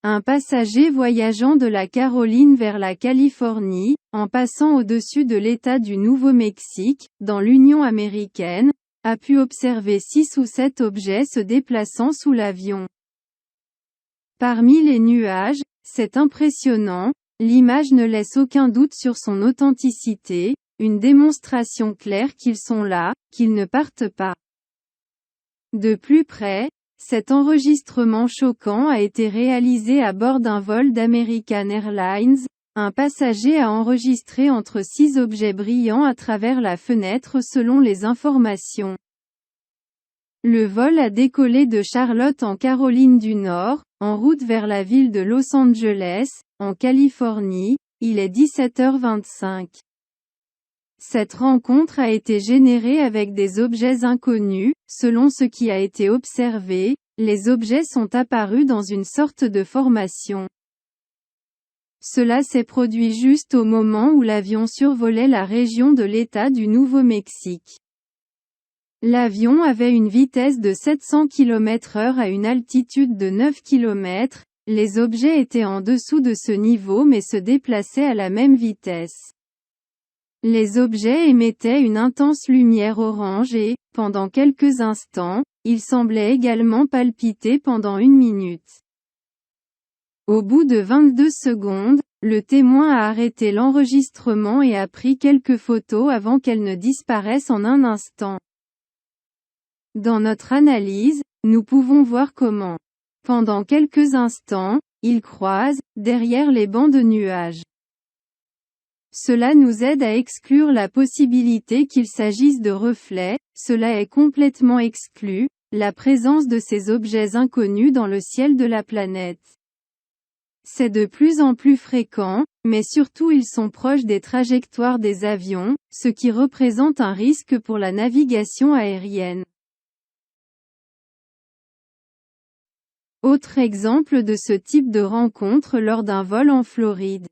un passager voyageant de la Caroline vers la Californie, en passant au-dessus de l'État du Nouveau-Mexique, dans l'Union américaine, a pu observer 6 ou 7 objets se déplaçant sous l'avion. Parmi les nuages, c'est impressionnant, l'image ne laisse aucun doute sur son authenticité, une démonstration claire qu'ils sont là, qu'ils ne partent pas. De plus près, cet enregistrement choquant a été réalisé à bord d'un vol d'American Airlines. Un passager a enregistré entre 6 objets brillants à travers la fenêtre selon les informations. Le vol a décollé de Charlotte en Caroline du Nord, en route vers la ville de Los Angeles, en Californie. Il est 17h25. Cette rencontre a été générée avec des objets inconnus. Selon ce qui a été observé, les objets sont apparus dans une sorte de formation. Cela s'est produit juste au moment où l'avion survolait la région de l'État du Nouveau-Mexique. L'avion avait une vitesse de 700 km/h à une altitude de 9 km. Les objets étaient en dessous de ce niveau mais se déplaçaient à la même vitesse. Les objets émettaient une intense lumière orange et, pendant quelques instants, ils semblaient également palpiter pendant 1 minute. Au bout de 22 secondes, le témoin a arrêté l'enregistrement et a pris quelques photos avant qu'elles ne disparaissent en un instant. Dans notre analyse, nous pouvons voir comment, pendant quelques instants, ils croisent, derrière les bancs de nuages. Cela nous aide à exclure la possibilité qu'il s'agisse de reflets, cela est complètement exclu, la présence de ces objets inconnus dans le ciel de la planète. C'est de plus en plus fréquent, mais surtout ils sont proches des trajectoires des avions, ce qui représente un risque pour la navigation aérienne. Autre exemple de ce type de rencontre lors d'un vol en Floride.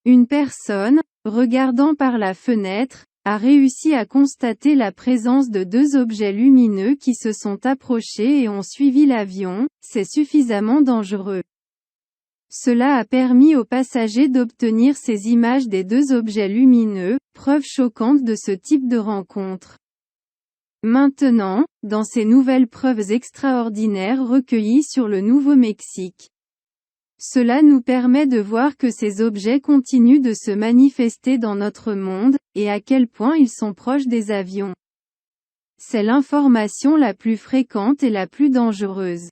Une personne, regardant par la fenêtre, a réussi à constater la présence de 2 objets lumineux qui se sont approchés et ont suivi l'avion. C'est suffisamment dangereux. Cela a permis aux passagers d'obtenir ces images des 2 objets lumineux, preuve choquante de ce type de rencontre. Maintenant, dans ces nouvelles preuves extraordinaires recueillies sur le Nouveau-Mexique. Cela nous permet de voir que ces objets continuent de se manifester dans notre monde, et à quel point ils sont proches des avions. C'est l'information la plus fréquente et la plus dangereuse.